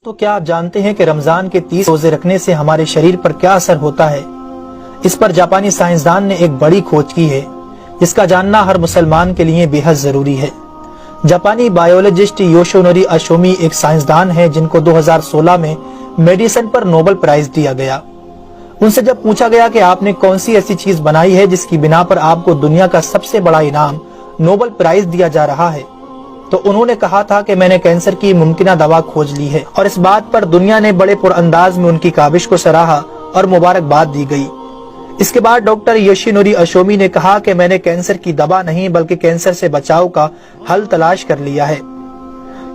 تو کیا آپ جانتے ہیں کہ رمضان کے 30 روزے رکھنے سے ہمارے شریر پر کیا اثر ہوتا ہے؟ اس پر جاپانی سائنسدان نے ایک بڑی کھوج کی ہے جس کا جاننا ہر مسلمان کے لیے بے حد ضروری ہے۔ جاپانی بایولوجسٹ یوشونوری اشومی ایک سائنسدان ہے جن کو 2016 میں میڈیسن پر نوبل پرائز دیا گیا۔ ان سے جب پوچھا گیا کہ آپ نے کون سی ایسی چیز بنائی ہے جس کی بنا پر آپ کو دنیا کا سب سے بڑا انعام نوبل پرائز دیا جا رہا ہے، تو انہوں نے کہا تھا کہ میں نے کینسر کی ممکنہ دوا کھوج لی ہے، اور اس بات پر دنیا نے بڑے پر انداز میں ان کی کاوش کو سراہا اور مبارکباد دی گئی۔ اس کے بعد ڈاکٹر یوشینوری اشومی نے کہا کہ میں نے کینسر کی دوا نہیں بلکہ کینسر سے بچاؤ کا حل تلاش کر لیا ہے۔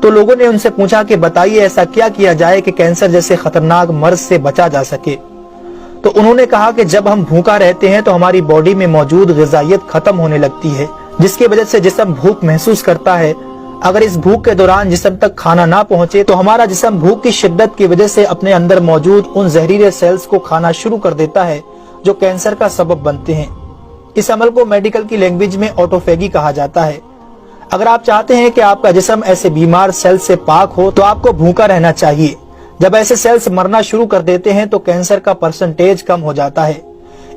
تو لوگوں نے ان سے پوچھا کہ بتائیے ایسا کیا کیا جائے کہ کینسر جیسے خطرناک مرض سے بچا جا سکے۔ تو انہوں نے کہا کہ جب ہم بھوکا رہتے ہیں تو ہماری باڈی میں موجود غذائیت ختم ہونے لگتی ہے، جس کی وجہ سے جسم بھوک محسوس کرتا ہے۔ اگر اس بھوک کے دوران جسم تک کھانا نہ پہنچے تو ہمارا جسم بھوک کی شدت کی وجہ سے اپنے اندر موجود ان زہریلے سیلز کو کھانا شروع کر دیتا ہے جو کینسر کا سبب بنتے ہیں۔ اس عمل کو میڈیکل کی لینگویج میں آٹوفیگی کہا جاتا ہے۔ اگر آپ چاہتے ہیں کہ آپ کا جسم ایسے بیمار سیلز سے پاک ہو تو آپ کو بھوکا رہنا چاہیے۔ جب ایسے سیلز مرنا شروع کر دیتے ہیں تو کینسر کا پرسنٹیج کم ہو جاتا ہے۔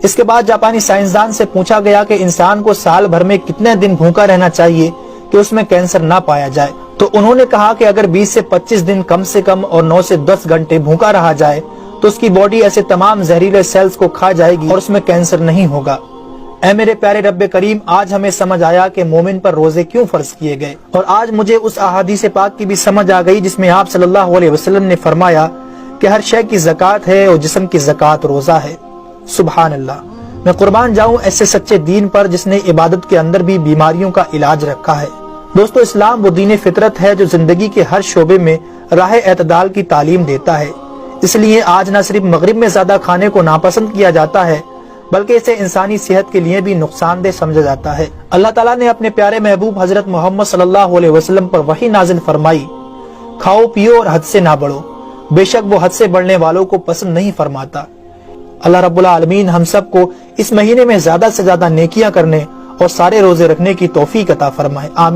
اس کے بعد جاپانی سائنسدان سے پوچھا گیا کہ انسان کو سال بھر میں کتنے دن بھوکا رہنا چاہیے کہ اس میں کینسر نہ پایا جائے۔ تو انہوں نے کہا کہ اگر 20 سے 25 دن کم سے کم اور 9 سے 10 گھنٹے بھوکا رہا جائے تو اس کی باڈی ایسے تمام زہریلے سیلز کو کھا جائے گی اور اس میں کینسر نہیں ہوگا۔ اے میرے پیارے رب کریم، آج ہمیں سمجھ آیا کہ مومن پر روزے کیوں فرض کیے گئے، اور آج مجھے اس احادیث پاک کی بھی سمجھ آ گئی جس میں آپ صلی اللہ علیہ وسلم نے فرمایا کہ ہر شے کی زکوٰۃ ہے اور جسم کی زکوٰۃ روزہ ہے۔ سبحان اللہ، میں قربان جاؤں ایسے سچے دین پر جس نے عبادت کے اندر بھی بیماریوں کا علاج رکھا ہے۔ دوستو، اسلام وہ دین فطرت ہے جو زندگی کے ہر شعبے میں راہ اعتدال کی تعلیم دیتا ہے۔ اس لیے آج نہ صرف مغرب میں زیادہ کھانے کو ناپسند کیا جاتا ہے بلکہ اسے انسانی صحت کے لیے بھی نقصان دہ سمجھا جاتا ہے۔ اللہ تعالیٰ نے اپنے پیارے محبوب حضرت محمد صلی اللہ علیہ وسلم پر وحی نازل فرمائی، کھاؤ پیو اور حد سے نہ بڑھو، بے شک وہ حد سے بڑھنے والوں کو پسند نہیں فرماتا۔ اللہ رب العالمین ہم سب کو اس مہینے میں زیادہ سے زیادہ نیکیاں کرنے اور سارے روزے رکھنے کی توفیق عطا فرمائے۔ آمین۔